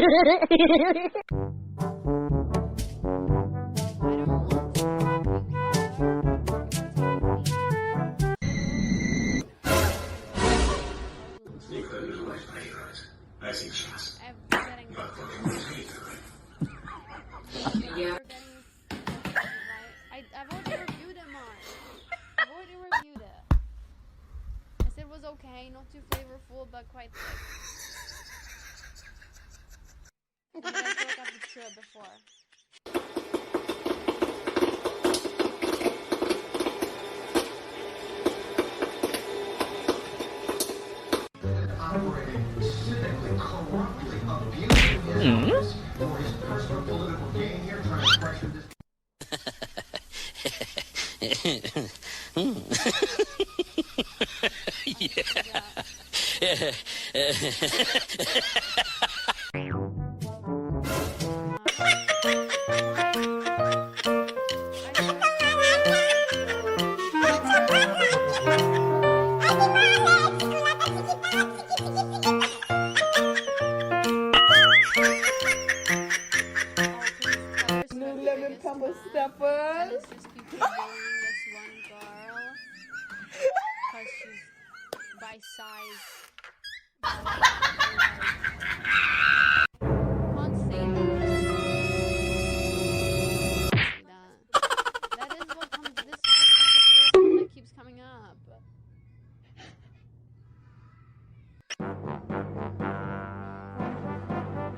Yeah. I've already reviewed it, Mark. I've already reviewed it. I said it was okay, not too flavorful, but quite thick. And then I feel like I've been sure before. Operating civically, corruptly, abusing his office for his personal political gain here, trying to pressure this. Lemon pepper steppers. It's just people bullying this one girl because she's by size. Can't say that. That is what comes. This is the first one that keeps coming up.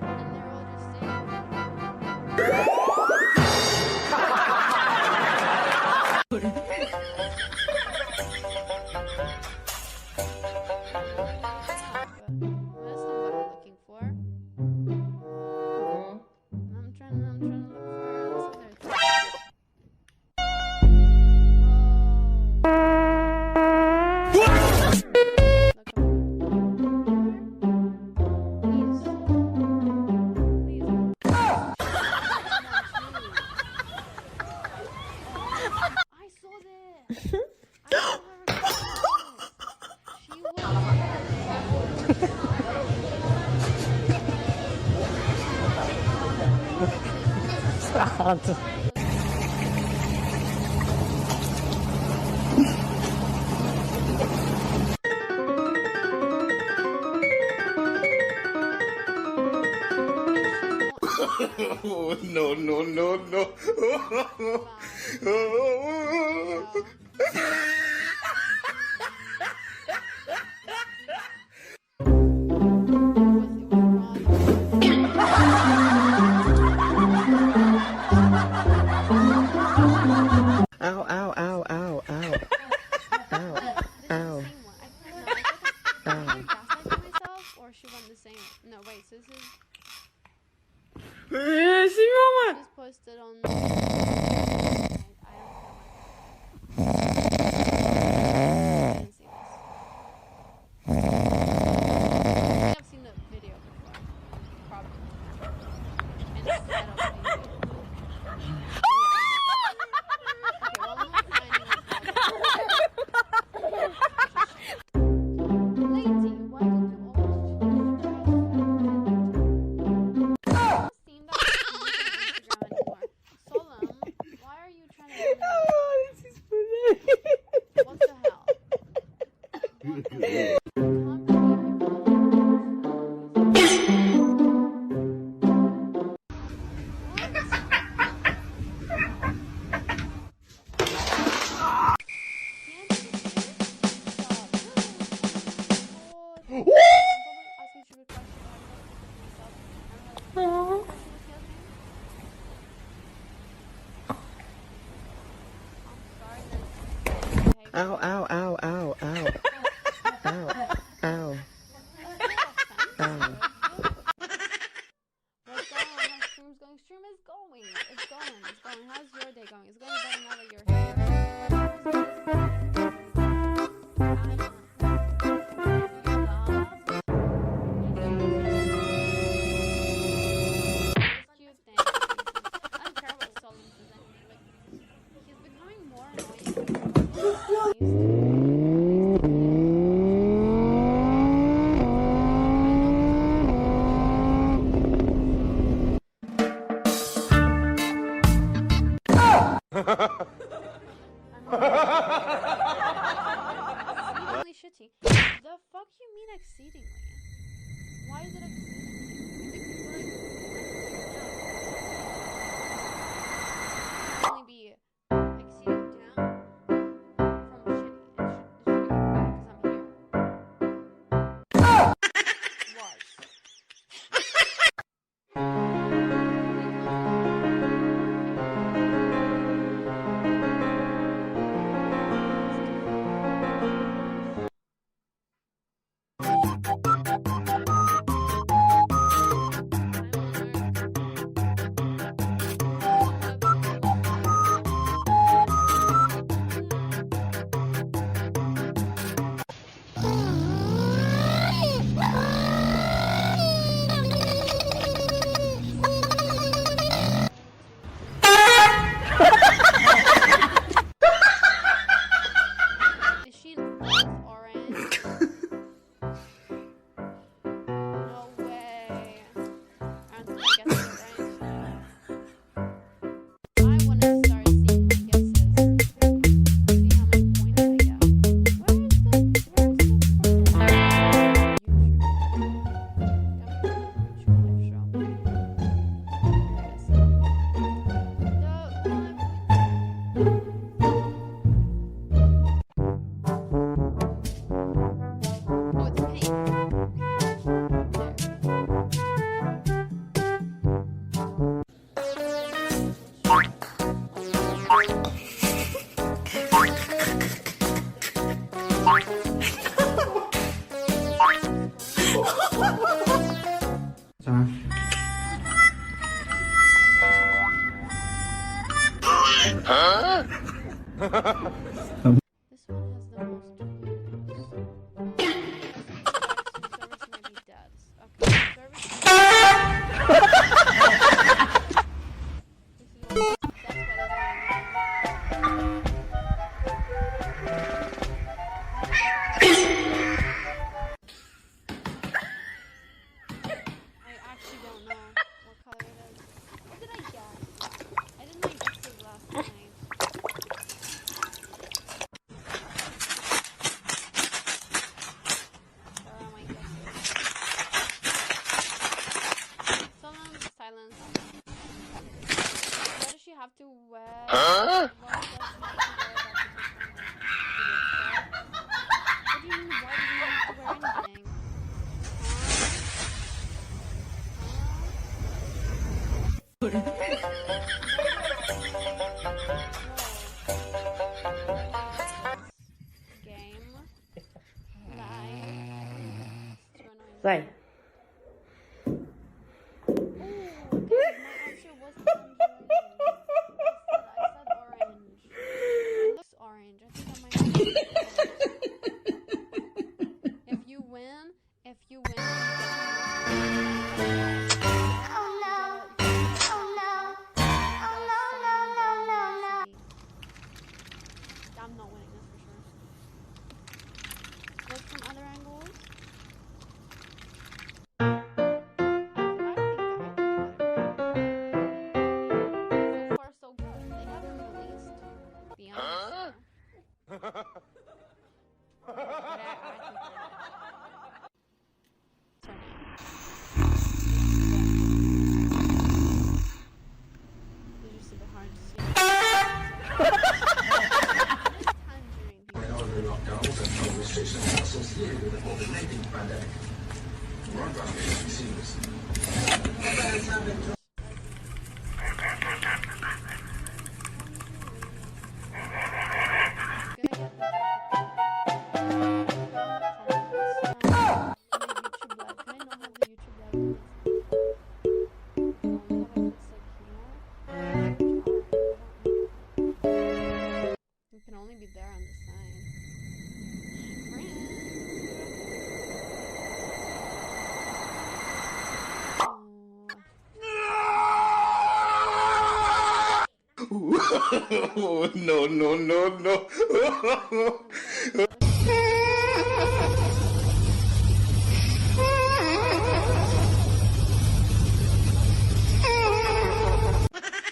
And they're all just saying. That's not what I'm looking for. I'm trying to look for this other thing. I saw this. I saw her record this. She Oh, no, no, no, no. Ow, ow, ow, ow, ow. Ow, ow. Or she won the same. No, wait, so this is. Esse homem! Just posted on. I don't didn't see this. I think I've seen the video before. Probably. Instead of the video. Okay, well, I'm not finding this. Lady, why did you always seen that on Instagram anymore? Solemn, why are you trying to Oh, this is funny. what the hell? What the hell? Can't Ow, ow, ow, ow, ow. Ow, ow. Ow. What's going on? How's stream's going? Stream is going. It's going. It's going. How's your day going? It's going better now that you're here. Cute thing. I don't care what Solomon says anyway. Like, he's becoming more annoying. ใช่ไหม This one has the most weirdos. Service might be dead. Okay, service. I actually don't know what color it is. What did I guess? I did my guesses last night. Where are my guesses? Silence. Why does she have to wear? Why does she have to wear that to the front? What do you mean? Why do you have to wear anything? Game. Live. It's too annoying. ใส่ Oh, guys, my answer was tangerine. I said orange. It looks orange. I think I might have If you win, you get I'm not winning this for sure. Look from other angles. So far, so good. They haven't released Beyond. But I think they're just a bit hard to see. You can only be there on the side. Oh, no.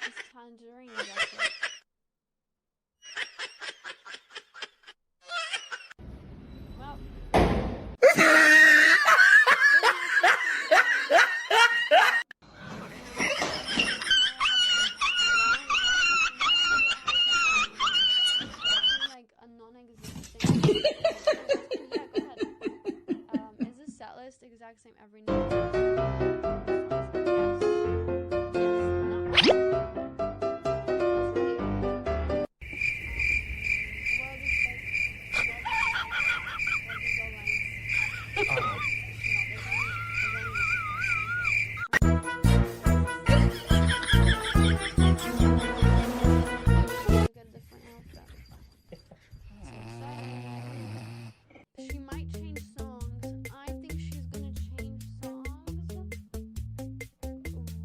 It's tangerine jacket. Well. Like a non-existent. Yeah, go ahead. Is this set list exact same every night? Yes. She might change songs. I think she's gonna change songs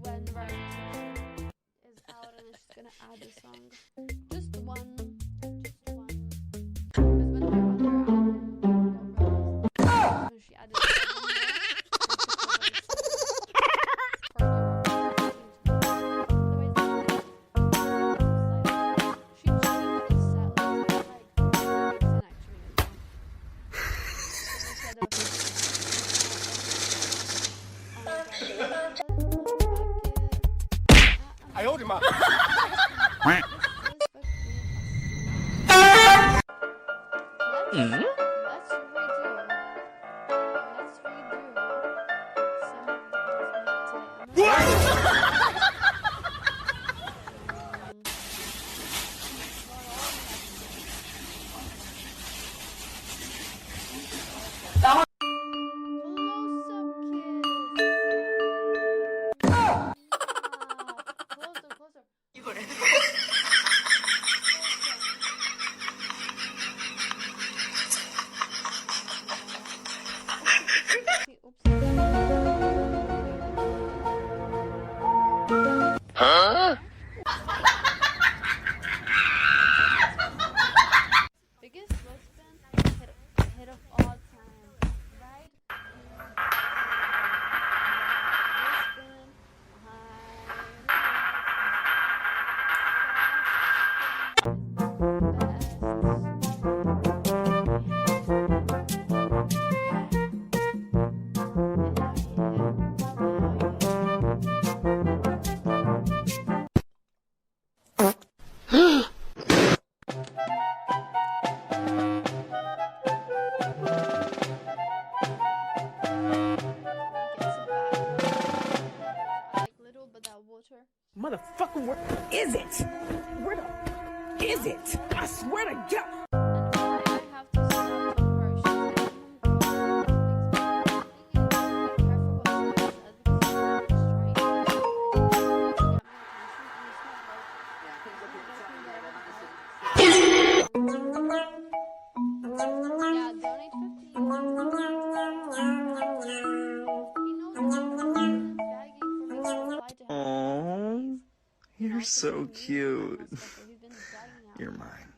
when Ryan is out, and then she's gonna add a song. Just one. Because when her other album got released, when she added a song there, I owed him up. Let's redo some of the Close-up kiss. Motherfucker, where is it? Where the is it? I swear to God. And why I have to stop talking for her. Yeah, donate 50. He knows begging for me to reply to him. Aww, you're Also, so me and cute. my stuff, we've been begging out. You're mine.